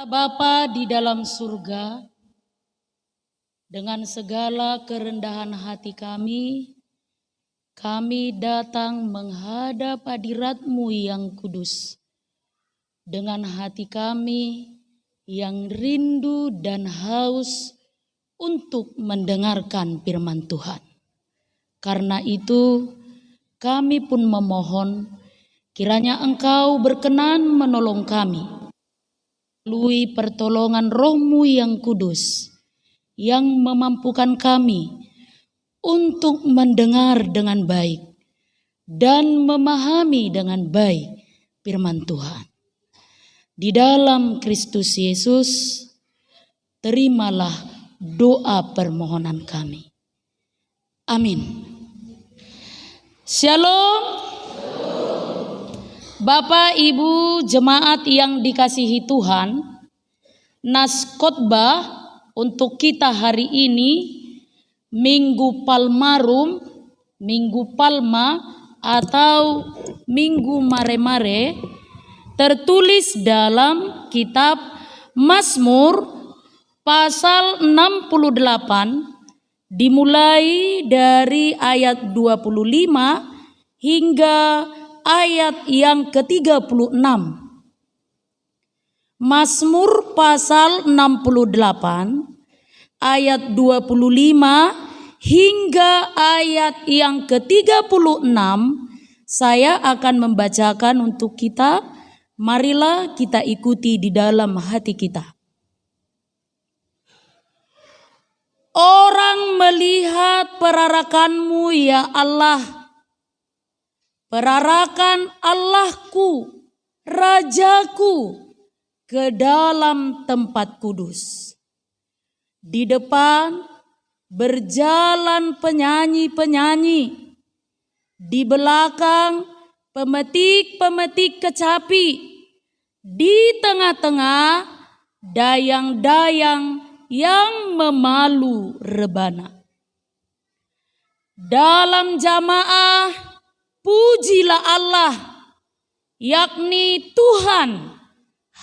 Bapa di dalam surga, dengan segala kerendahan hati kami datang menghadap hadirat-Mu yang kudus. Dengan hati kami yang rindu dan haus untuk mendengarkan firman Tuhan. Karena itu kami pun memohon kiranya Engkau berkenan menolong kami melalui pertolongan Roh-Mu yang kudus yang memampukan kami untuk mendengar dengan baik dan memahami dengan baik firman Tuhan. Di dalam Kristus Yesus, terimalah doa permohonan kami. Amin. Shalom. Bapak Ibu jemaat yang dikasihi Tuhan, nas khotbah untuk kita hari ini Minggu Palmarum, Minggu Palma atau Minggu Mare-Mare, tertulis dalam kitab Mazmur pasal 68 dimulai dari ayat 25 hingga ayat yang ke-36. Mazmur pasal 68 ayat 25 hingga ayat yang ke-36 saya akan membacakan untuk kita. Marilah kita ikuti di dalam hati kita. Orang melihat perarakan-Mu ya Allah, perarakan Allahku, Rajaku, ke dalam tempat kudus. Di depan berjalan penyanyi-penyanyi, di belakang pemetik-pemetik kecapi, di tengah-tengah dayang-dayang yang memalu rebana. Dalam jamaah pujilah Allah, yakni Tuhan,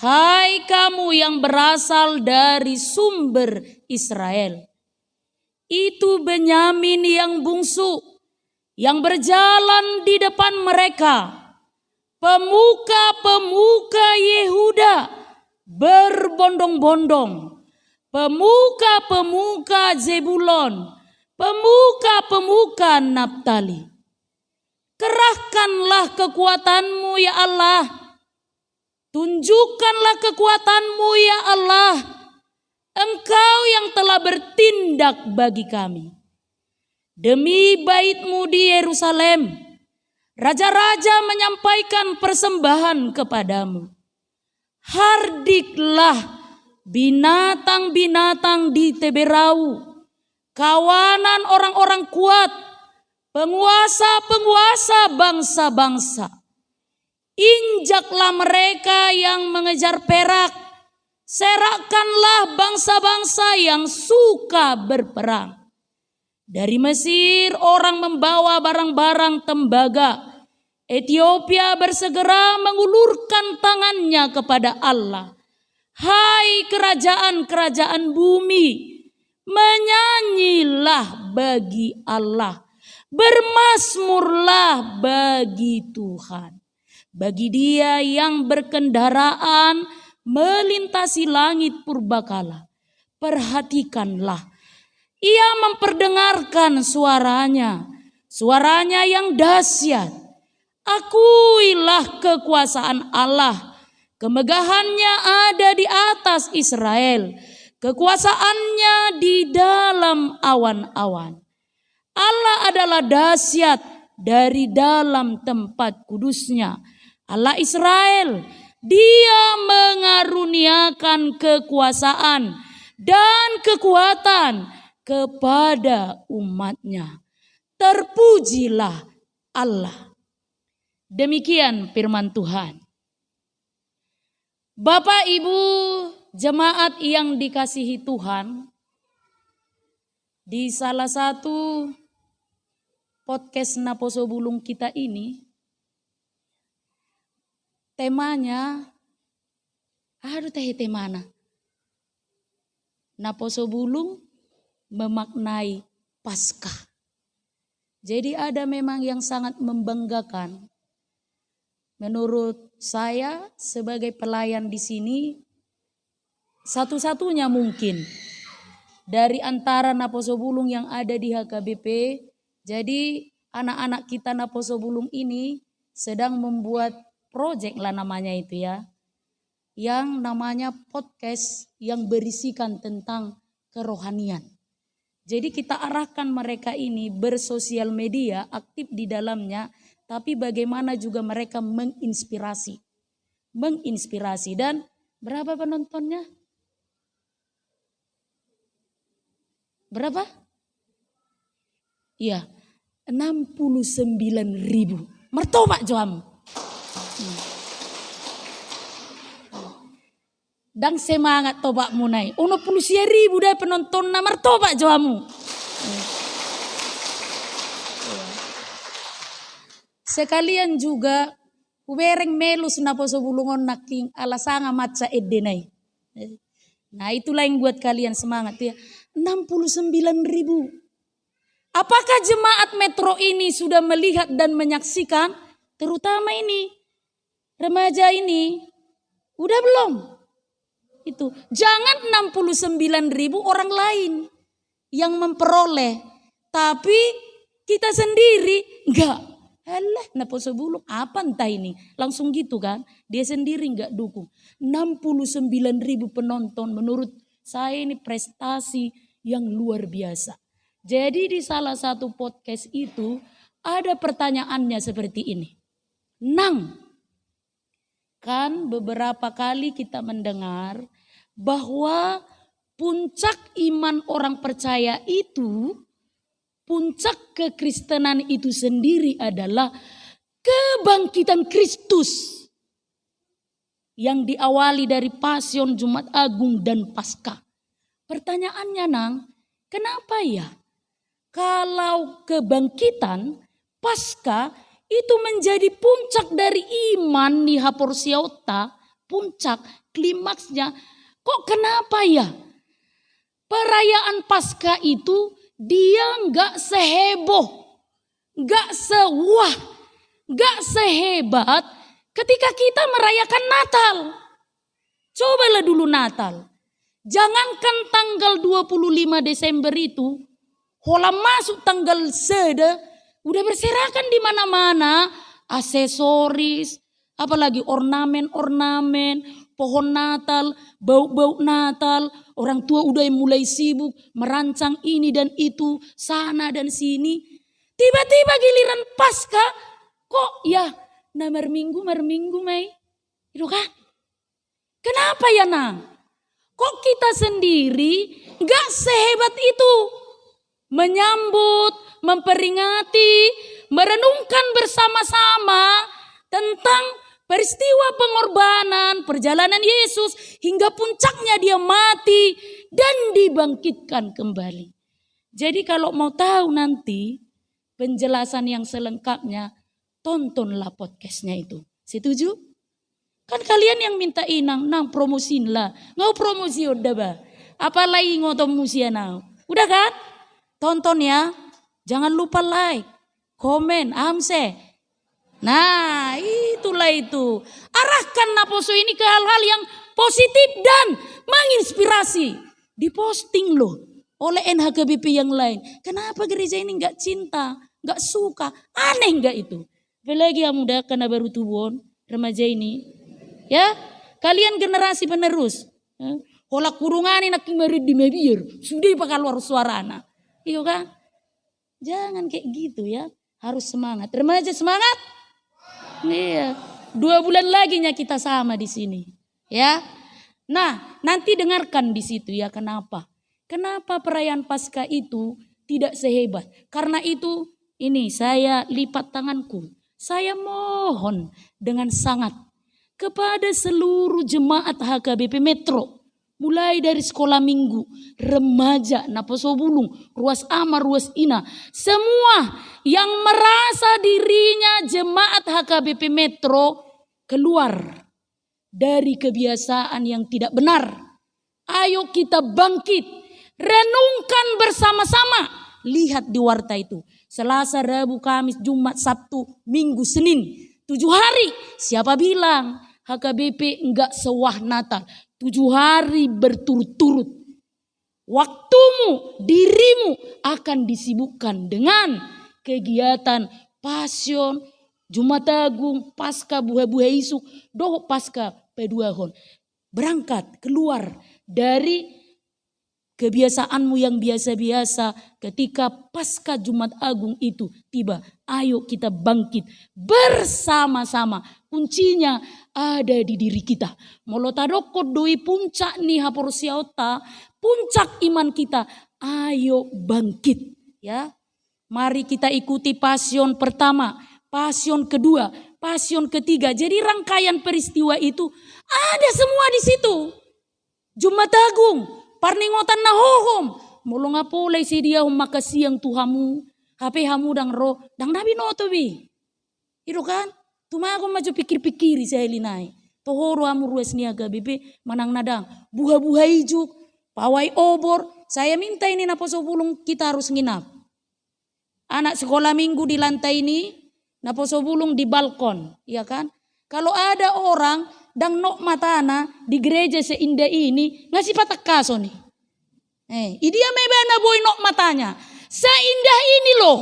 hai kamu yang berasal dari sumber Israel. Itu Benyamin yang bungsu, yang berjalan di depan mereka. Pemuka-pemuka Yehuda berbondong-bondong. Pemuka-pemuka Zebulon, pemuka-pemuka Naptali. Kerahkanlah kekuatan-Mu ya Allah. Tunjukkanlah kekuatan-Mu ya Allah. Engkau yang telah bertindak bagi kami. Demi bait-Mu di Yerusalem, raja-raja menyampaikan persembahan kepadamu. Hardiklah binatang-binatang di Teberau, kawanan orang-orang kuat, penguasa-penguasa bangsa-bangsa. Injaklah mereka yang mengejar perak, serakkanlah bangsa-bangsa yang suka berperang. Dari Mesir orang membawa barang-barang tembaga. Ethiopia bersegera mengulurkan tangannya kepada Allah. Hai kerajaan-kerajaan bumi, menyanyilah bagi Allah. Bermazmurlah bagi Tuhan. Bagi Dia yang berkendaraan melintasi langit purbakala. Perhatikanlah, Ia memperdengarkan suaranya, suaranya yang dahsyat. Akuilah kekuasaan Allah, kemegahannya ada di atas Israel, kekuasaannya di dalam awan-awan. Allah adalah dahsyat dari dalam tempat kudusnya. Allah Israel, Dia mengaruniakan kekuasaan dan kekuatan kepada umatnya. Terpujilah Allah. Demikian firman Tuhan. Bapak Ibu jemaat yang dikasihi Tuhan, di salah satu podcast Naposo Bulung kita ini, temanya Aduh teh mana. Naposo Bulung memaknai Paskah. Jadi ada memang yang sangat membanggakan. Menurut saya sebagai pelayan di sini, satu-satunya mungkin dari antara Naposo Bulung yang ada di HKBP. Jadi anak-anak kita Naposo Bulung ini sedang membuat proyek lah namanya itu ya. Yang namanya podcast yang berisikan tentang kerohanian. Jadi kita arahkan mereka ini bersosial media, aktif di dalamnya, tapi bagaimana juga mereka menginspirasi. Menginspirasi. Dan berapa penontonnya? Berapa? Iya, 69.000. Mertobat Joam. Dan semangat tobak munai. 60.000 dah penonton na mertobat Joamu. Sekalian juga wereng melus Naposo Bulungon naking alasanga matsa edenai. Nah itulah yang buat kalian semangat ya. 69.000. Apakah jemaat Metro ini sudah melihat dan menyaksikan? Terutama ini remaja ini. Udah belum? Itu jangan 69.000 orang lain yang memperoleh, tapi kita sendiri enggak. Alah, Naposo Bulung apa entah ini, langsung gitu kan? Dia sendiri enggak dukung. 69.000 penonton, menurut saya ini prestasi yang luar biasa. Jadi di salah satu podcast itu ada pertanyaannya seperti ini. Nang, kan beberapa kali kita mendengar bahwa puncak iman orang percaya itu, puncak kekristenan itu sendiri adalah kebangkitan Kristus yang diawali dari Pasion, Jumat Agung dan Paskah. Pertanyaannya Nang, kenapa ya kalau kebangkitan Paskah itu menjadi puncak dari iman nih Haporsiota, puncak klimaksnya. Kok kenapa ya? Perayaan Paskah itu dia enggak seheboh, enggak sewah, enggak sehebat ketika kita merayakan Natal. Cobalah dulu Natal. Jangankan tanggal 25 Desember itu, hola masuk tanggal sede, udah berserakan di mana-mana, aksesoris, apalagi ornamen-ornamen, pohon Natal, bau-bau Natal, orang tua udah mulai sibuk merancang ini dan itu, sana dan sini. Tiba-tiba giliran Paskah, kok ya nomor minggu Mei, itu kan? Kenapa ya Nang? Kok kita sendiri gak sehebat itu menyambut, memperingati, merenungkan bersama-sama tentang peristiwa pengorbanan, perjalanan Yesus hingga puncaknya dia mati dan dibangkitkan kembali. Jadi kalau mau tahu nanti penjelasan yang selengkapnya, tontonlah podcastnya itu. Setuju? Kan kalian yang minta inang, nang promosin lah. Ngau promosi udah bah. Apalagi ngotom musia now. Udah kan? Tonton ya. Jangan lupa like, komen, amse. Nah itulah itu. Arahkan Naposo ini ke hal-hal yang positif dan menginspirasi. Diposting loh oleh NHKBP yang lain. Kenapa gereja ini gak cinta, gak suka? Aneh gak itu? Apalagi yang muda karena baru tubuhan remaja ini. Ya, kalian generasi penerus. Hola kurungan nak merid di mebir. Sudah pakai luar suara anak. Iya kan? Jangan kayak gitu ya. Harus semangat. Remaja semangat. Iya. 2 bulan lagi kita sama di sini. Ya. Nah, nanti dengarkan di situ ya kenapa. Kenapa perayaan Paskah itu tidak sehebat. Karena itu ini saya lipat tanganku. Saya mohon dengan sangat kepada seluruh jemaat HKBP Metro. Mulai dari sekolah minggu, remaja, Naposo Bulung, Ruas Amar, Ruas Ina. Semua yang merasa dirinya jemaat HKBP Metro keluar. dari kebiasaan yang tidak benar. Ayo kita bangkit, renungkan bersama-sama. Lihat di warta itu, Selasa, Rabu, Kamis, Jumat, Sabtu, Minggu, Senin, 7 hari. Siapa bilang HKBP enggak sewah Natal? 7 hari berturut-turut. Waktumu, dirimu akan disibukkan dengan kegiatan Pasion, Jumat Agung, Pasca Buah-Buah Isuk, Doho Pasca Peduahon. Berangkat keluar dari kebiasaanmu yang biasa-biasa ketika Pasca Jumat Agung itu tiba. Ayo kita bangkit bersama-sama. Kuncinya ada di diri kita. Molotadoko doi puncak nih haporsiauta, puncak iman kita. Ayo bangkit ya. Mari kita ikuti pasion pertama, pasion kedua, pasion ketiga. Jadi rangkaian peristiwa itu ada semua di situ. Jumat Agung, parningotan nahohom, mulu ngapolay si dia makasih yang Tuhamu, HP hamu dang roh, dang nabi noto bi. Itu kan? Tuma aku maju pikir-pikiri saya linai. Tohoro amu ruas niaga bebe manang nadang, buah-buah ijuk, pawai obor. Saya minta ini naposo bulung kita harus nginap. Anak sekolah minggu di lantai ini, naposo bulung di balkon, iya kan? Kalau ada orang dang nok matana di gereja seindah ini ngasih patak kaso nih. Dia mebana boy nok matanya. Seindah ini loh,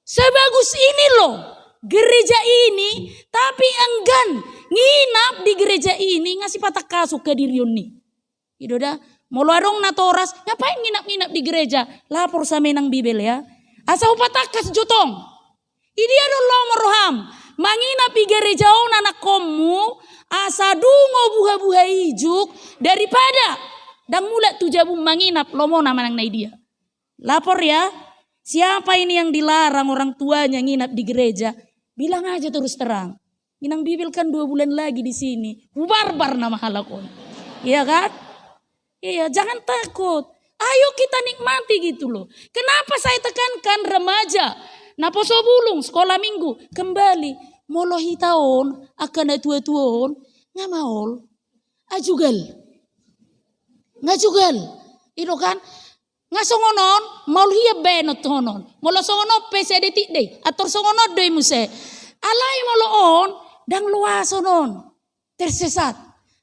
sebagus ini loh gereja ini, tapi enggan nginap di gereja ini ngasih patak kaso ke dirion nih. Itu dah, mau larong natoras, ngapain nginap-nginap di gereja? Lapor sama nang Bibel ya. Asa upatakas jotong. Idia dulu meroham. Manginap di gereja anak komu. Asa dungo buah-buah ijuk. Daripada. Dan mulai tu jabung manginap. Lomo nama nang dia. Lapor ya. Siapa ini yang dilarang orang tuanya nginap di gereja. Bilang aja terus terang. Inang Bibel kan 2 bulan lagi di sini. Barbar nama halakon. Iya kan? Iya, jangan takut. Ayo kita nikmati gitu loh. Kenapa saya tekankan remaja, naposo bulung, sekolah minggu, kembali. Molohi tahun, akan tua-tuon, nggak mau. Ajugal. Itu kan. Nggak songonon, molohi benot honon. Molo songonon pese detik deh. Atau songonon deh muse. Alai moloon, dang luasonon. Tersesat.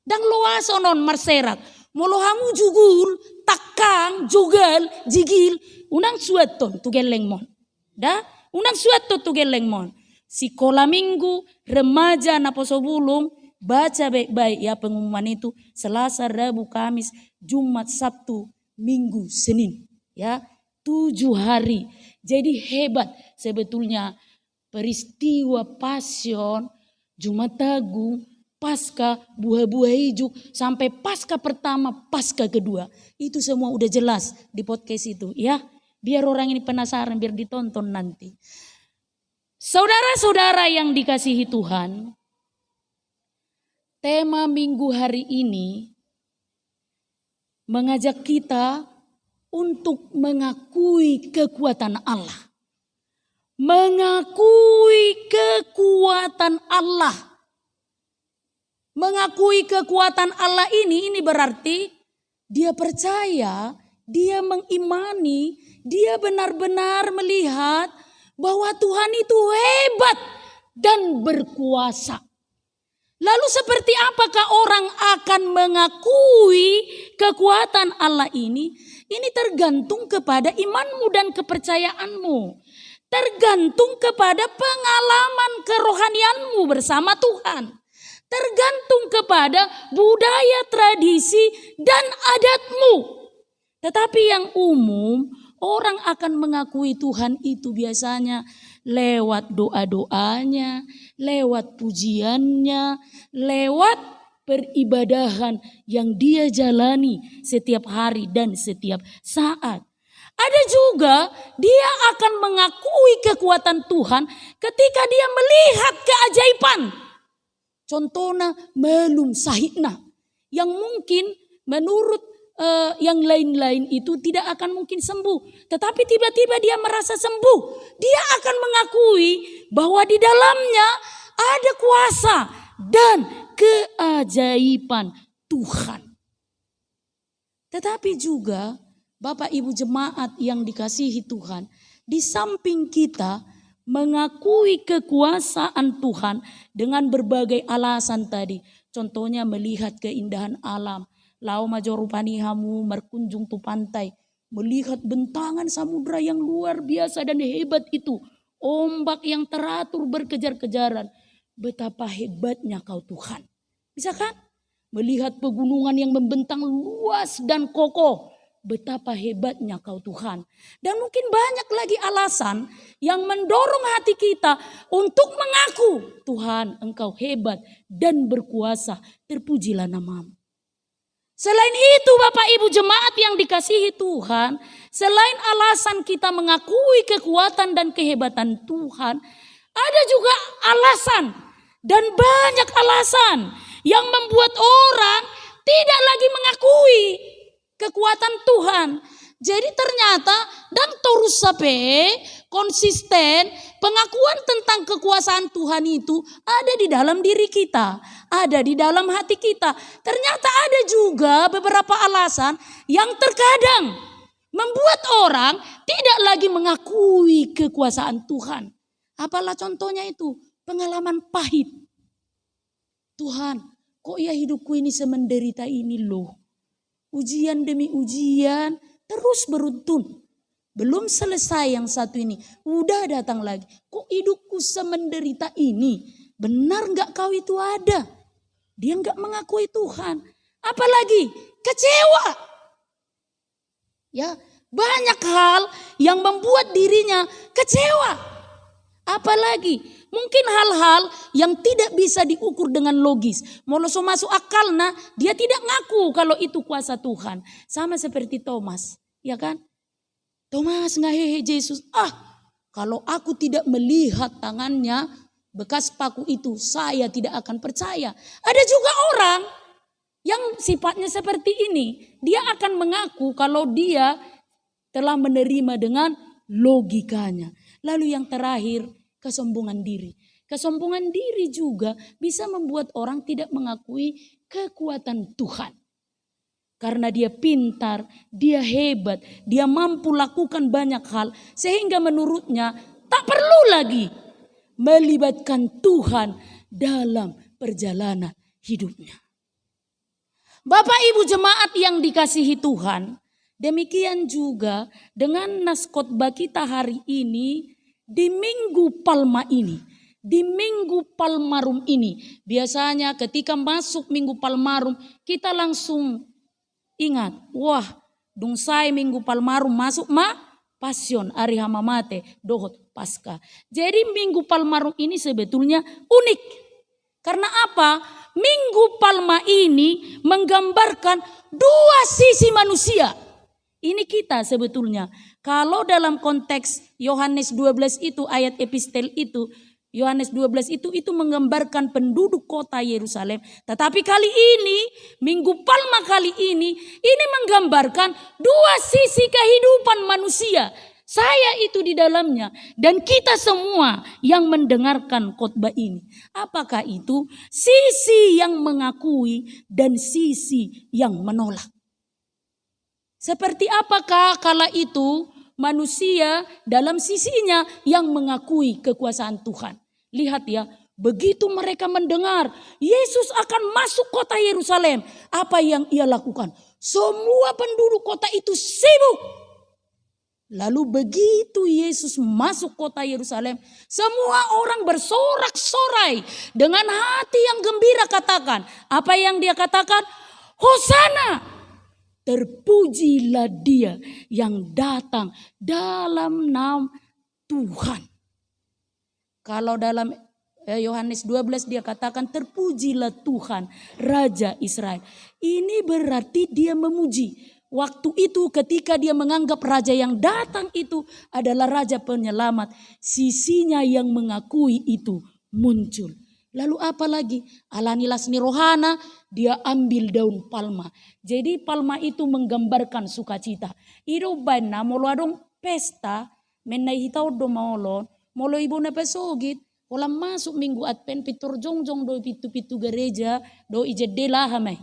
Dang luasonon marserak. Molo hamu jugul, takang, jugal, jigil. Unang suaton tu geleng mon. Da? Unang suaton tu geleng mon. Sekolah minggu, remaja naposo bulung. Baca baik-baik ya pengumuman itu. Selasa, Rabu, Kamis, Jumat, Sabtu, Minggu, Senin. Ya, 7 hari. Jadi hebat sebetulnya peristiwa Pasion, Jumat Agung, Pasca, buah-buah ijuk, sampai Pasca pertama, Pasca kedua. Itu semua udah jelas di podcast itu ya. Biar orang ini penasaran, biar ditonton nanti. Saudara-saudara yang dikasihi Tuhan, tema minggu hari ini mengajak kita untuk mengakui kekuatan Allah. Mengakui kekuatan Allah. Mengakui kekuatan Allah ini berarti dia percaya, dia mengimani, dia benar-benar melihat bahwa Tuhan itu hebat dan berkuasa. Lalu seperti apakah orang akan mengakui kekuatan Allah ini? Ini tergantung kepada imanmu dan kepercayaanmu. Tergantung kepada pengalaman kerohanianmu bersama Tuhan. Tergantung kepada budaya, tradisi, dan adatmu. Tetapi yang umum, orang akan mengakui Tuhan itu biasanya lewat doa-doanya, lewat pujiannya, lewat peribadahan yang dia jalani setiap hari dan setiap saat. Ada juga dia akan mengakui kekuatan Tuhan ketika dia melihat keajaiban. Contohnya melum sahidna yang mungkin menurut yang lain-lain itu tidak akan mungkin sembuh. Tetapi tiba-tiba dia merasa sembuh. Dia akan mengakui bahwa di dalamnya ada kuasa dan keajaiban Tuhan. Tetapi juga Bapak Ibu jemaat yang dikasihi Tuhan, di samping kita mengakui kekuasaan Tuhan dengan berbagai alasan tadi. Contohnya melihat keindahan alam. Lau majorupanihamu berkunjung tu pantai. Melihat bentangan samudra yang luar biasa dan hebat itu. Ombak yang teratur berkejar-kejaran. Betapa hebatnya kau Tuhan. Bisa kan? Melihat pegunungan yang membentang luas dan kokoh. Betapa hebatnya kau Tuhan. Dan mungkin banyak lagi alasan yang mendorong hati kita untuk mengaku, Tuhan engkau hebat dan berkuasa. Terpujilah namamu. Selain itu Bapak Ibu jemaat yang dikasihi Tuhan, selain alasan kita mengakui kekuatan dan kehebatan Tuhan, ada juga alasan dan banyak alasan yang membuat orang tidak lagi mengakui kekuatan Tuhan. Jadi ternyata dan terus sampai konsisten pengakuan tentang kekuasaan Tuhan itu ada di dalam diri kita, ada di dalam hati kita. Ternyata ada juga beberapa alasan yang terkadang membuat orang tidak lagi mengakui kekuasaan Tuhan. Apalah contohnya itu? Pengalaman pahit. Tuhan, kok ya hidupku ini semenderita ini loh. Ujian demi ujian terus beruntun. Belum selesai yang satu ini. Udah datang lagi. Kok hidupku semenderita ini? Benar gak kau itu ada? Dia gak mengakui Tuhan. Apalagi kecewa. Ya, banyak hal yang membuat dirinya kecewa. Apalagi mungkin hal-hal yang tidak bisa diukur dengan logis. Moloso masuk akalnya, dia tidak ngaku kalau itu kuasa Tuhan. Sama seperti Thomas, ya kan? Thomas ngahehe Yesus. Kalau aku tidak melihat tangannya, bekas paku itu, saya tidak akan percaya. Ada juga orang yang sifatnya seperti ini. Dia akan mengaku kalau dia telah menerima dengan logikanya. Lalu yang terakhir, kesombongan diri. Kesombongan diri juga bisa membuat orang tidak mengakui kekuatan Tuhan. Karena dia pintar, dia hebat, dia mampu lakukan banyak hal. Sehingga menurutnya tak perlu lagi melibatkan Tuhan dalam perjalanan hidupnya. Bapak Ibu jemaat yang dikasihi Tuhan, demikian juga dengan nas khotbah kita hari ini. Di Minggu Palma ini, di Minggu Palmarum ini, biasanya ketika masuk Minggu Palmarum, kita langsung ingat, wah, dungsai Minggu Palmarum masuk Pasion, Ari Hamamate, Dohot, Pasca. Jadi Minggu Palmarum ini sebetulnya unik. Karena apa? Minggu Palma ini menggambarkan dua sisi manusia. Ini kita sebetulnya. Kalau dalam konteks Yohanes 12 itu, ayat epistel itu, Yohanes 12 itu menggambarkan penduduk kota Yerusalem. Tetapi kali ini, Minggu Palma kali ini menggambarkan dua sisi kehidupan manusia. Saya itu di dalamnya dan kita semua yang mendengarkan khotbah ini. Apakah itu? Sisi yang mengakui dan sisi yang menolak. Seperti apakah kala itu manusia dalam sisinya yang mengakui kekuasaan Tuhan. Lihat ya, begitu mereka mendengar Yesus akan masuk kota Yerusalem. Apa yang ia lakukan? Semua penduduk kota itu sibuk. Lalu begitu Yesus masuk kota Yerusalem, semua orang bersorak-sorai dengan hati yang gembira katakan. Apa yang dia katakan? Hosana. Terpujilah dia yang datang dalam nama Tuhan. Kalau dalam Yohanes 12 dia katakan terpujilah Tuhan Raja Israel. Ini berarti dia memuji. Waktu itu ketika dia menganggap raja yang datang itu adalah raja penyelamat. Sisinya yang mengakui itu muncul. Lalu apa lagi? Alanilah seni rohana, dia ambil daun palma. Jadi palma itu menggambarkan sukacita. Iro bana molo adong pesta, menai hitau do maolon, molo ibu na pesogit, Hola masuk minggu Advent pitur jongjong do pitu-pitu gereja do ijedela hamai.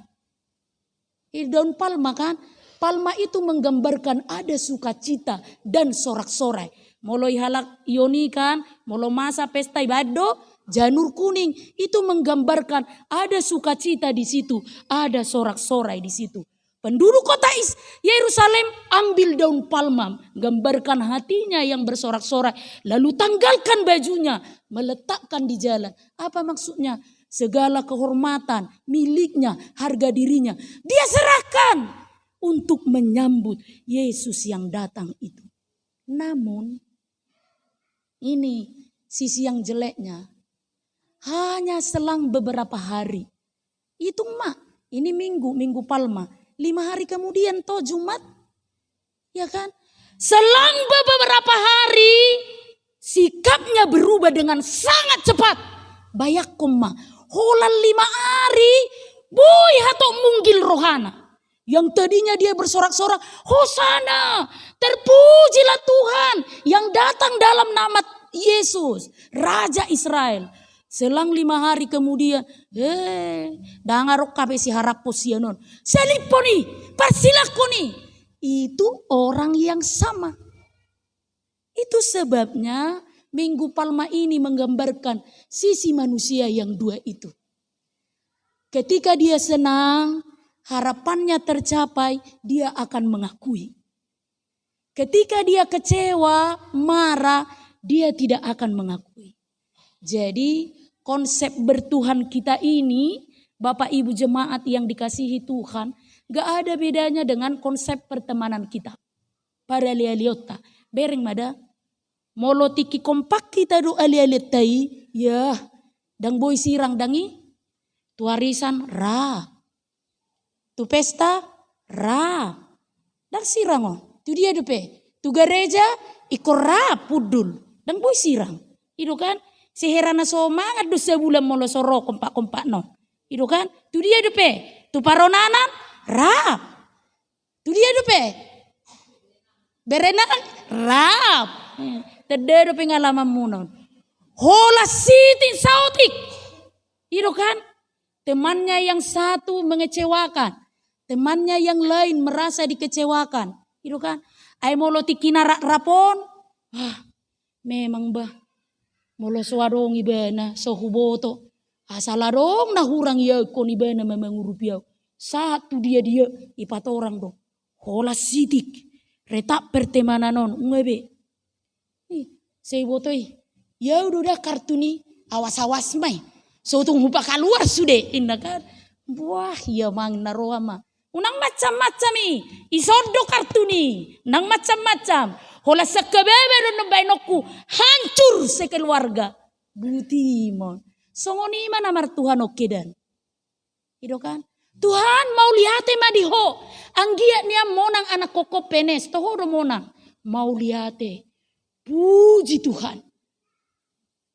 Daun palma kan. Palma itu menggambarkan ada sukacita dan sorak-sorai. Mulai halak ioni kan, mulai masa pesta ibado, janur kuning itu menggambarkan ada sukacita di situ, ada sorak-sorai di situ. Penduduk kota Yerusalem ambil daun palma, gambarkan hatinya yang bersorak-sorai, lalu tanggalkan bajunya, meletakkan di jalan. Apa maksudnya? Segala kehormatan miliknya, harga dirinya, dia serahkan untuk menyambut Yesus yang datang itu. Namun ini sisi yang jeleknya. Hanya selang beberapa hari. Hitung mak, ini minggu Palma. 5 hari kemudian toh Jumat. Ya kan? Selang beberapa hari sikapnya berubah dengan sangat cepat. Bayak koma. Holan 5 hari. Boy hatok munggil rohana. Yang tadinya dia bersorak-sorak, Hosana, terpujilah Tuhan yang datang dalam nama Yesus, Raja Israel. Selang 5 hari kemudian, dangarok kabe si harap posianon, seliponi, persilakoni. Itu orang yang sama. Itu sebabnya Minggu Palma ini menggambarkan sisi manusia yang dua itu. Ketika dia senang, harapannya tercapai, dia akan mengakui. Ketika dia kecewa, marah, dia tidak akan mengakui. Jadi konsep bertuhan kita ini, Bapak Ibu jemaat yang dikasihi Tuhan, gak ada bedanya dengan konsep pertemanan kita. Para lialiota, bereng mada, molotiki kompak kita do alialitai, ya, dang boy sirang dangi, tuarisan ra. Tu pesta ra. Dang sirang oh. Tu dia depe. Tu gereja ikor ra pudul. Dang boy sirang. Itu kan. Seherana so mangat do sebulan molo soro kompak-kompak no. Itu kan. Tu dia depe. Tu paronanan ra. Tu dia depe. Berenan ra. Tede depe ngalaman munon. Hola sitin sautik. Itu kan. Temannya yang satu mengecewakan. Temannya yang lain merasa dikecewakan. Itu kan. Ay molo tikina rapon. Memang bah. Molo suadong ibana sohuboto. Asaladong na hurang ya kon ibana memang rupiah. Satu dia ipat orang dong. Hola sitik. Retak pertemanan non. Ngebe. Saya botoi. Ya udah kartuni. Awas-awas mai. So tung hupa keluar sudah. Indah kan. Wah ya mang naroama. Unang macam-macam isodo kartuni. Nang macam-macam. Hola sekebebe don bainoku. Hancur sekeluarga. Butimon. Songoni mana mar Tuhan okedan. Itu kan. Tuhan mau lihat madiho. Anggiat niya monang anak koko penes. Toho do monang. Mau lihat. Puji Tuhan.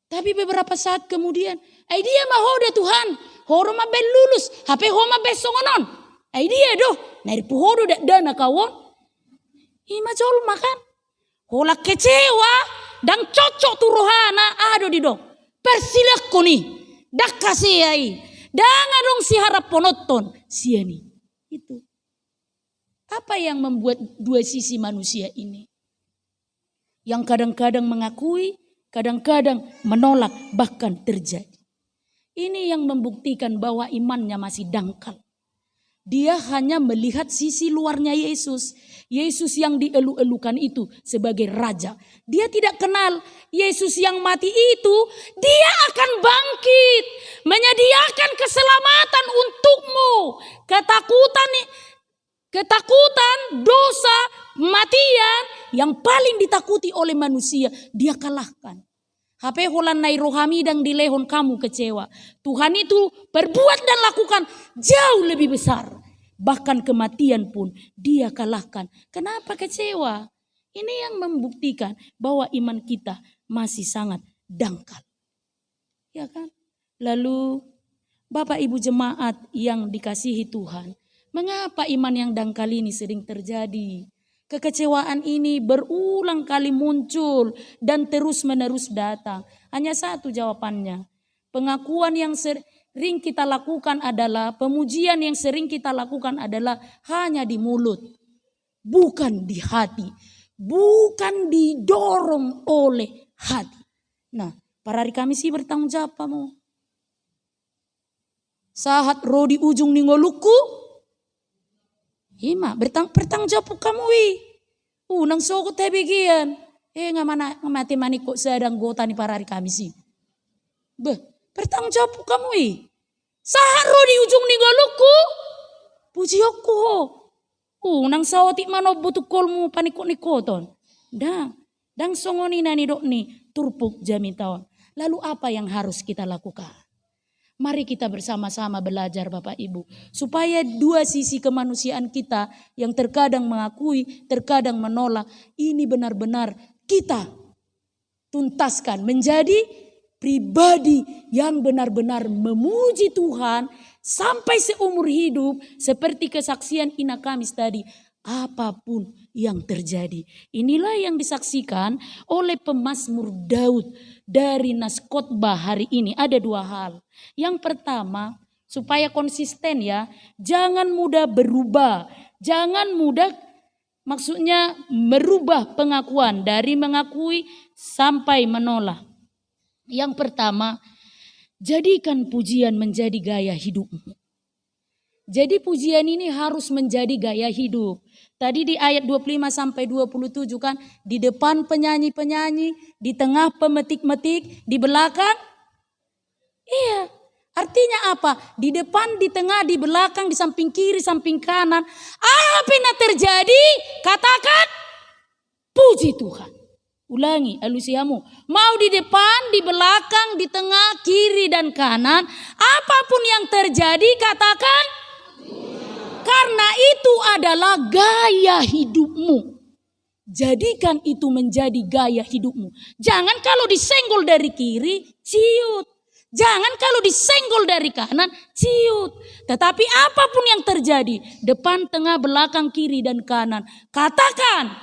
Tapi beberapa saat kemudian, ay dia mahoda Tuhan, horo mabe lulus, HP ho mabe songonon. Ay dia doh, nari puhodo dana kawon. Ima jol makan. Hola kecewa, dan cocok tu rohana, ado di doh. Persilak ko ni, dak kasih ay. Dangan dong si harap ponoton, siani. Itu. Apa yang membuat dua sisi manusia ini? Yang kadang-kadang mengakui, kadang-kadang menolak, bahkan terjadi. Ini yang membuktikan bahwa imannya masih dangkal. Dia hanya melihat sisi luarnya Yesus. Yesus yang dielu-elukan itu sebagai raja. Dia tidak kenal Yesus yang mati itu. Dia akan bangkit. Menyediakan keselamatan untukmu. Ketakutan, dosa, kematian yang paling ditakuti oleh manusia. Dia kalahkan. HP holan nai rohami dan dilehon kamu kecewa. Tuhan itu berbuat dan lakukan jauh lebih besar. Bahkan kematian pun dia kalahkan. Kenapa kecewa? Ini yang membuktikan bahwa iman kita masih sangat dangkal. Ya kan? Lalu Bapak Ibu jemaat yang dikasihi Tuhan. Mengapa iman yang dangkal ini sering terjadi? Kekecewaan ini berulang kali muncul dan terus menerus datang. Hanya satu jawabannya. Pengakuan yang sering kita lakukan adalah, pemujian yang sering kita lakukan adalah hanya di mulut. Bukan di hati. Bukan didorong oleh hati. Nah, para hari Kamis sih bertanggung jawab kamu. Sahat roh di ujung ningoluku. Hima, bertanggung jawab kamu nang sokot tebigian. Ngamati mani kok sedang gota ni para hari Kamis sih. Bertanggung jawab kamu Sahat roh di ujung ningoluku. Puji aku. Nang sawati mano butuh kolmu panikot-nikoton. Dang songoni nani dok ni turpuk jami tahun. Lalu apa yang harus kita lakukan? Mari kita bersama-sama belajar Bapak Ibu. Supaya dua sisi kemanusiaan kita yang terkadang mengakui, terkadang menolak. Ini benar-benar kita tuntaskan menjadi pribadi yang benar-benar memuji Tuhan sampai seumur hidup. Seperti kesaksian Ina Kamis tadi. Apapun yang terjadi. Inilah yang disaksikan oleh pemazmur Daud dari nas khotbah hari ini. Ada dua hal. Yang pertama, supaya konsisten ya, jangan mudah berubah. Jangan mudah, maksudnya merubah pengakuan dari mengakui sampai menolak. Yang pertama, jadikan pujian menjadi gaya hidupmu. Jadi pujian ini harus menjadi gaya hidup. Tadi di ayat 25 sampai 27 kan, di depan penyanyi-penyanyi, di tengah pemetik-metik, di belakang. Iya, artinya apa? Di depan, di tengah, di belakang, di samping kiri, samping kanan. Apa yang terjadi? Katakan puji Tuhan. Ulangi alusiamu. Mau di depan, di belakang, di tengah, kiri dan kanan. Apapun yang terjadi katakan. Karena itu adalah gaya hidupmu. Jadikan itu menjadi gaya hidupmu. Jangan kalau disenggol dari kiri, ciut. Jangan kalau disenggol dari kanan, ciut. Tetapi apapun yang terjadi, depan, tengah, belakang, kiri dan kanan, katakan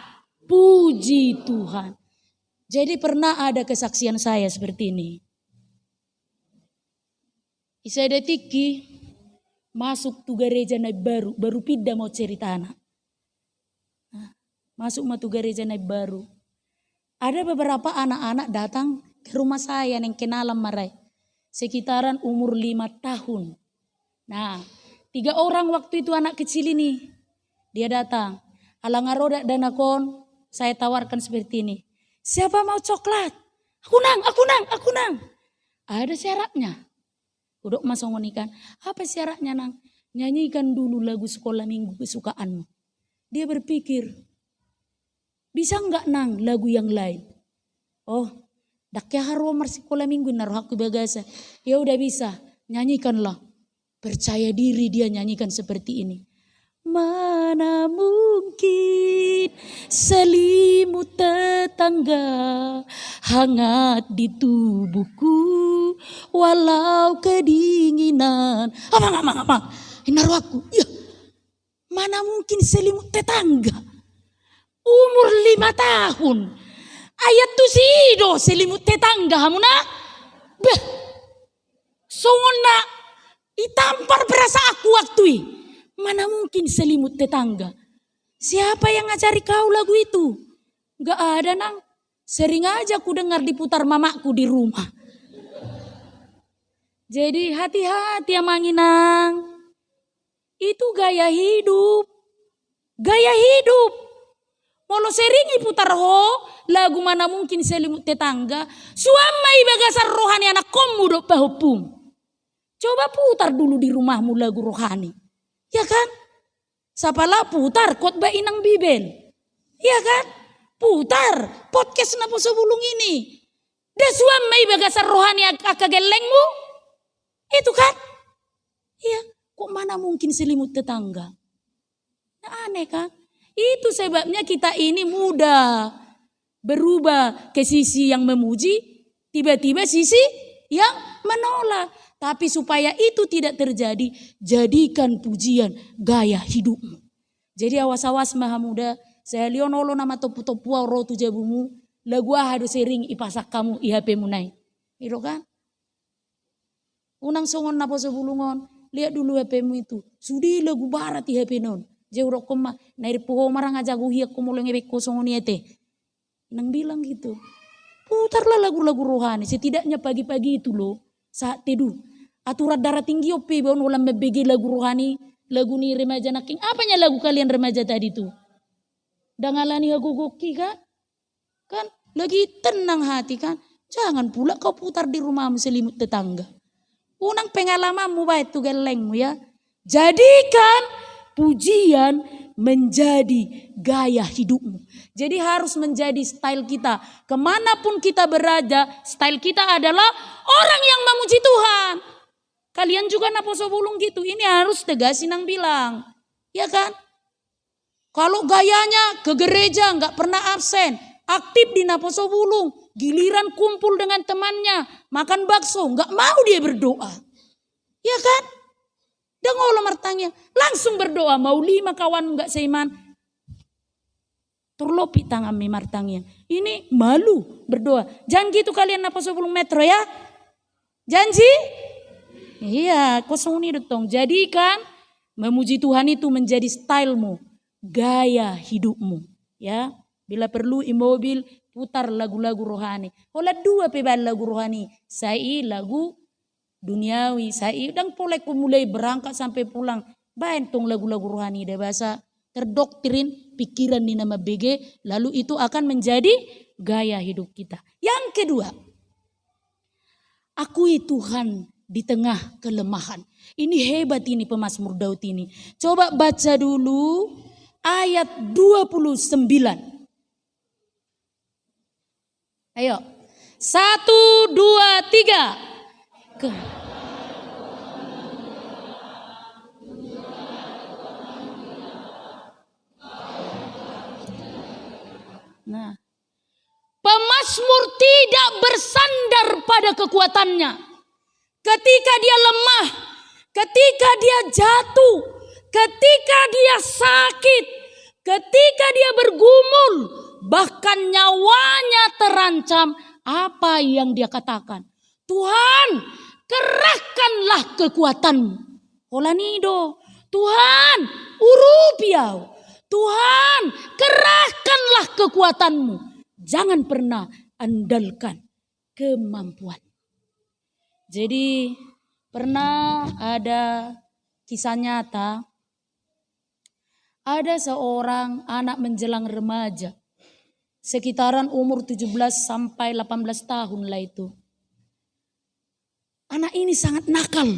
puji Tuhan. Jadi pernah ada kesaksian saya seperti ini. Isa detiki masuk tu gereja naik baru pindah mau cerita anak. Masuk tu gereja naik baru. Ada beberapa anak-anak datang ke rumah saya yang kenalan marai. Sekitaran umur 5 tahun. Nah, 3 orang waktu itu anak kecil ini. Dia datang. Alang roda dan akon, saya tawarkan seperti ini. Siapa mau coklat? Aku nang. Ada syaratnya. Udah masuk ngonikan. Apa syaratnya nang? Nyanyikan dulu lagu sekolah minggu kesukaanmu. Dia berpikir. Bisa enggak nang lagu yang lain? Oh. Dak ya haru mar sekolah minggu naruh aku bagasa. Ya udah bisa. Nyanyikanlah. Percaya diri dia nyanyikan seperti ini. Mana mungkin selimut tetangga hangat di tubuhku walau kedinginan. Amang. Naruh aku. Ya. Mana mungkin selimut tetangga. Umur 5 tahun. Ayat tu sido selimut tetangga hamuna. Beh. Songona itampar berasa aku waktu ini. Mana mungkin selimut tetangga. Siapa yang ngajari kau lagu itu? Gak ada nang. Sering aja aku dengar diputar mamaku di rumah. Jadi hati-hati amanginang. Itu gaya hidup. Gaya hidup. Molo sering iputar lagu mana mungkin selimut tetangga. Suamai bagasar rohani anak komu do pahupum. Coba putar dulu di rumahmu lagu rohani. Ya kan? Sapalah putar khotbah inang Bibel. Ya kan? Putar podcast napa sebelum ini. Da suamai bagasar rohani akagelengmu. Itu kan? Iya. Kok mana mungkin selimut tetangga? Nah, aneh kan? Itu sebabnya kita ini mudah berubah ke sisi yang memuji, tiba-tiba sisi yang menolak. Tapi supaya itu tidak terjadi, jadikan pujian gaya hidupmu. Jadi awas-awas maha muda, saya lionolo nama topu-topu rotu jabumu, lagu ahadu sering ipasak kamu IHP munai. Itu kan? Unang songon na po sa bulungon. Lihat dulu HP-mu itu. Sudi lagu barat di HP non. Jauh koma. Nairi puho marang aja gu hiak kumulong ebek kosongon yete. Nang bilang gitu. Putarlah lagu-lagu rohani. Setidaknya pagi-pagi itu loh. Saat teduh. Aturan darah tinggi ope. Bawa ulang membegi lagu rohani. Lagu ni remaja naking. Apanya lagu kalian remaja tadi tuh? Dangalani hagogoki kan? Kan? Lagi tenang hati kan? Jangan pula kau putar di rumahmu selimut tetangga. Unang pengalamanmu baik tuh gelengmu ya. Jadikan pujian menjadi gaya hidupmu. Jadi harus menjadi style kita. Kemanapun kita berada, style kita adalah orang yang memuji Tuhan. Kalian juga naposo bulung gitu. Ini harus tegasin yang bilang. Ya kan? Kalau gayanya ke gereja nggak pernah absen. Aktif di naposo bulung. Giliran kumpul dengan temannya. Makan bakso. Nggak mau dia berdoa. Ya kan? Dan Allah martanya. Langsung berdoa. Mau 5 kawan nggak seiman. Terlopi tangan mi martangnya. Ini malu berdoa. Jangan gitu kalian naposo bulung metro ya. Janji? Iya. Kosong ini dong. Jadikan memuji Tuhan itu menjadi stylemu. Gaya hidupmu. Ya. Bila perlu imobil putar lagu-lagu rohani. Olah 2 pebal lagu rohani. Saya lagu duniawi. Saya dan mulai berangkat sampai pulang. Bantong lagu-lagu rohani. Dia bahasa terdoktrin pikiran di nama BG. Lalu itu akan menjadi gaya hidup kita. Yang kedua. Akui Tuhan di tengah kelemahan. Ini hebat ini pemazmur Daud ini. Coba baca dulu ayat 29. Ayo. 1, 2, 3. Nah. Pemazmur tidak bersandar pada kekuatannya. Ketika dia lemah, ketika dia jatuh, ketika dia sakit, ketika dia bergumul, bahkan nyawanya terancam, apa yang dia katakan? Tuhan, kerahkanlah kekuatanmu. Holanido, Tuhan, urupiau. Tuhan, kerahkanlah kekuatanmu. Jangan pernah andalkan kemampuan. Jadi pernah ada kisah nyata. Ada seorang anak menjelang remaja. Sekitaran umur 17 sampai 18 tahun lah itu. Anak ini sangat nakal.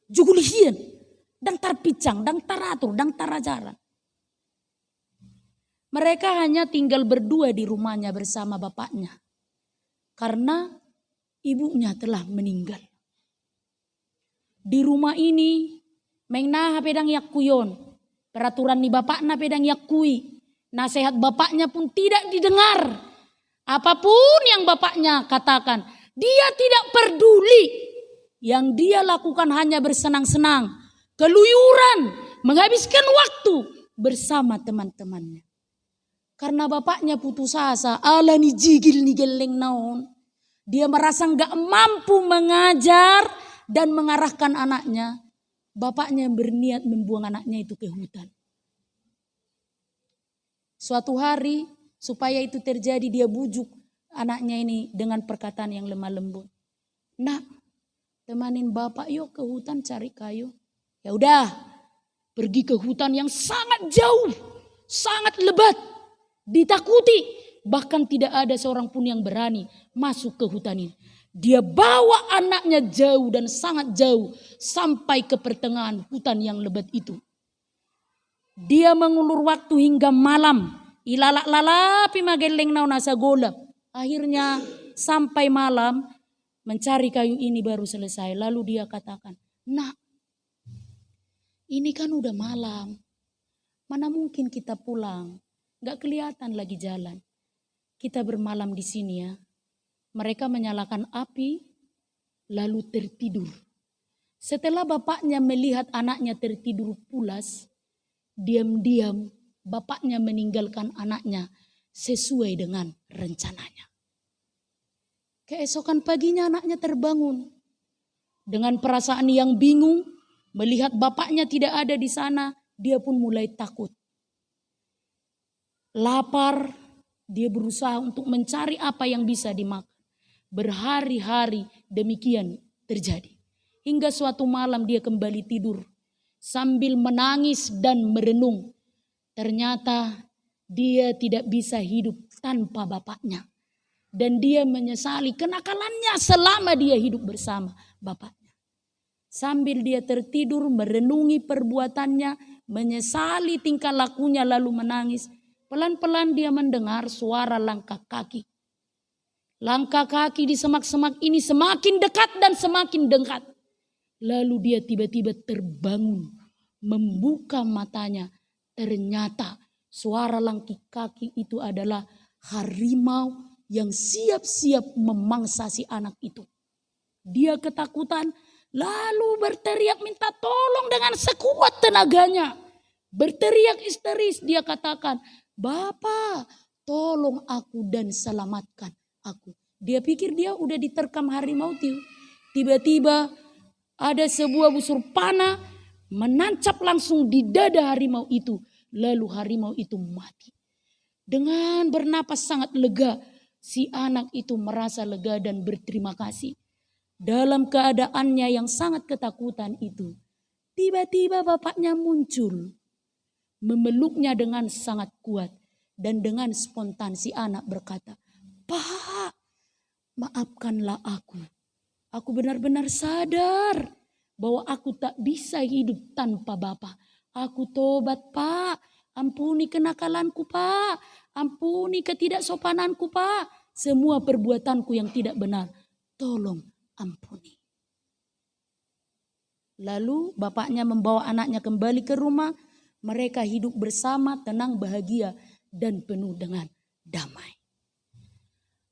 Jugulihian. Dan tarpicang, dan taratur, dan tarajaran. Mereka hanya tinggal berdua di rumahnya bersama bapaknya. Karena ibunya telah meninggal. Di rumah ini, mengnaha pedang yakuyon. Peraturan ni bapaknya pedang yakui. Nasihat bapaknya pun tidak didengar. Apapun yang bapaknya katakan, dia tidak peduli. Yang dia lakukan hanya bersenang-senang. Keluyuran, menghabiskan waktu bersama teman-temannya. Karena bapaknya putus asa, ala ni jigil ni geleng naon. Dia merasa gak mampu mengajar dan mengarahkan anaknya. Bapaknya berniat membuang anaknya itu ke hutan. Suatu hari supaya itu terjadi dia bujuk anaknya ini dengan perkataan yang lemah lembut. Nak, temanin bapak yuk ke hutan cari kayu. Ya udah, pergi ke hutan yang sangat jauh, sangat lebat, ditakuti, bahkan tidak ada seorang pun yang berani masuk ke hutan ini. Dia bawa anaknya jauh dan sangat jauh sampai ke pertengahan hutan yang lebat itu. Dia mengulur waktu hingga malam, ilalak-lalapi mageleng naon asa gola. Akhirnya sampai malam mencari kayu ini baru selesai. Lalu dia katakan, nak, ini kan udah malam. Mana mungkin kita pulang? Gak kelihatan lagi jalan. Kita bermalam di sini ya. Mereka menyalakan api lalu tertidur. Setelah bapaknya melihat anaknya tertidur pulas, diam-diam bapaknya meninggalkan anaknya sesuai dengan rencananya. Keesokan paginya anaknya terbangun. Dengan perasaan yang bingung, melihat bapaknya tidak ada di sana, dia pun mulai takut. Lapar, dia berusaha untuk mencari apa yang bisa dimakan. Berhari-hari demikian terjadi. Hingga suatu malam dia kembali tidur sambil menangis dan merenung. Ternyata dia tidak bisa hidup tanpa bapaknya. Dan dia menyesali kenakalannya selama dia hidup bersama bapaknya. Sambil dia tertidur merenungi perbuatannya, menyesali tingkah lakunya lalu menangis. Pelan-pelan dia mendengar suara langkah kaki. Langkah kaki di semak-semak ini semakin dekat dan semakin dekat. Lalu dia tiba-tiba terbangun, membuka matanya. Ternyata suara langkah kaki itu adalah harimau yang siap-siap memangsa si anak itu. Dia ketakutan, lalu berteriak minta tolong dengan sekuat tenaganya. Berteriak histeris, dia katakan, "Bapak, tolong aku dan selamatkan aku." Dia pikir dia udah diterkam harimau itu. Tiba-tiba ada sebuah busur panah menancap langsung di dada harimau itu. Lalu harimau itu mati. Dengan bernapas sangat lega, si anak itu merasa lega dan berterima kasih. Dalam keadaannya yang sangat ketakutan itu, tiba-tiba bapaknya muncul. Memeluknya dengan sangat kuat. Dan dengan spontan si anak berkata, "Pak, maafkanlah aku. Aku benar-benar sadar bahwa aku tak bisa hidup tanpa Bapak. Aku tobat, Pak. Ampuni kenakalanku, Pak. Ampuni ketidaksopananku, Pak. Semua perbuatanku yang tidak benar. Tolong ampuni." Lalu bapaknya membawa anaknya kembali ke rumah. Mereka hidup bersama, tenang, bahagia, dan penuh dengan damai.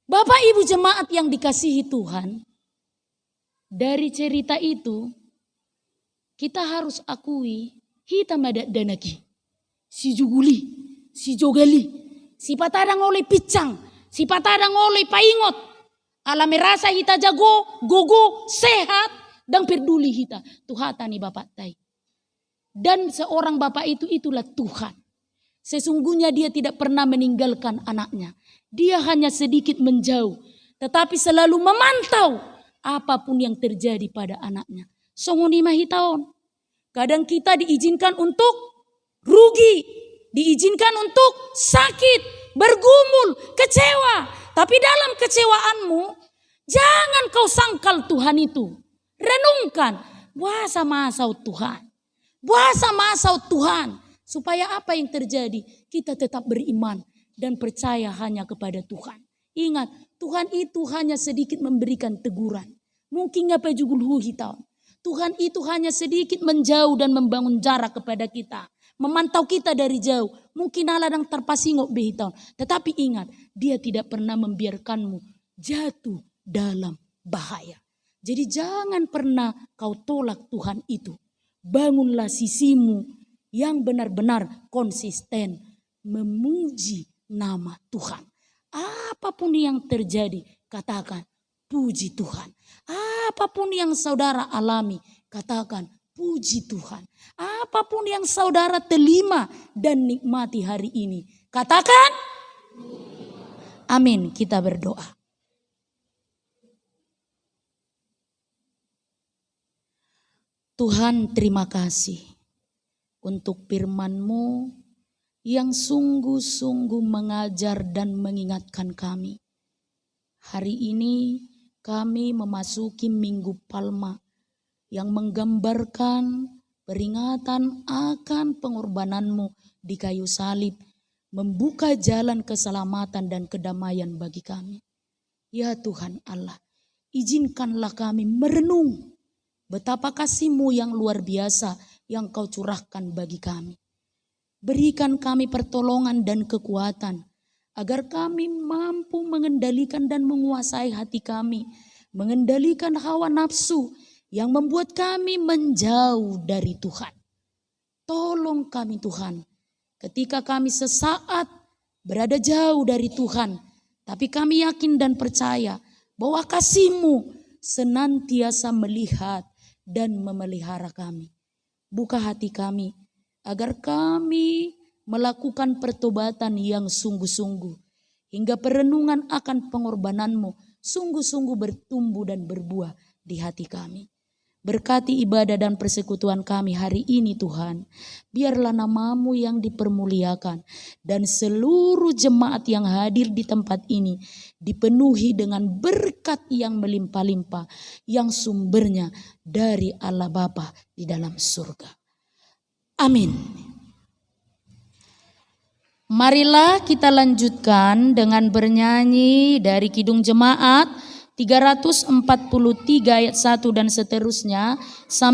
Bapak Ibu jemaat yang dikasihi Tuhan, dari cerita itu kita harus akui hitam ada danaki, si juguli, si jogali, si patadang oleh picang, si patadang oleh paingot, alami rasa hita jago, gogo, sehat, dan peduli hita. Tuhata nih Bapak tai. Dan seorang Bapak itulah Tuhan. Sesungguhnya dia tidak pernah meninggalkan anaknya. Dia hanya sedikit menjauh. Tetapi selalu memantau apapun yang terjadi pada anaknya. Songoni mahitaon. Kadang kita diizinkan untuk rugi. Diizinkan untuk sakit, bergumul, kecewa. Tapi dalam kecewaanmu, jangan kau sangkal Tuhan itu. Renungkan, wah sama asau Tuhan. Puasa masau Tuhan. Supaya apa yang terjadi? Kita tetap beriman dan percaya hanya kepada Tuhan. Ingat, Tuhan itu hanya sedikit memberikan teguran. Mungkin apa jugul hitau. Tuhan itu hanya sedikit menjauh dan membangun jarak kepada kita. Memantau kita dari jauh. Mungkin Allah yang terpasingok behitau. Tetapi ingat, dia tidak pernah membiarkanmu jatuh dalam bahaya. Jadi jangan pernah kau tolak Tuhan itu. Bangunlah sisimu yang benar-benar konsisten memuji nama Tuhan. Apapun yang terjadi, katakan puji Tuhan. Apapun yang saudara alami, katakan puji Tuhan. Apapun yang saudara terima dan nikmati hari ini, katakan amin. Kita berdoa. Tuhan, terima kasih untuk firman-Mu yang sungguh-sungguh mengajar dan mengingatkan kami. Hari ini kami memasuki Minggu Palma yang menggambarkan peringatan akan pengorbanan-Mu di kayu salib, membuka jalan keselamatan dan kedamaian bagi kami. Ya Tuhan Allah, izinkanlah kami merenung betapa kasih-Mu yang luar biasa yang Kau curahkan bagi kami. Berikan kami pertolongan dan kekuatan agar kami mampu mengendalikan dan menguasai hati kami. Mengendalikan hawa nafsu yang membuat kami menjauh dari Tuhan. Tolong kami Tuhan, ketika kami sesaat berada jauh dari Tuhan, tapi kami yakin dan percaya bahwa kasih-Mu senantiasa melihat dan memelihara kami. Buka hati kami agar kami melakukan pertobatan yang sungguh-sungguh, hingga perenungan akan pengorbanan-Mu sungguh-sungguh bertumbuh dan berbuah di hati kami. Berkati ibadah dan persekutuan kami hari ini Tuhan. Biarlah nama-Mu yang dipermuliakan dan seluruh jemaat yang hadir di tempat ini dipenuhi dengan berkat yang melimpah-limpah yang sumbernya dari Allah Bapa di dalam surga. Amin. Marilah kita lanjutkan dengan bernyanyi dari Kidung Jemaat 343 ayat 1 dan seterusnya sampai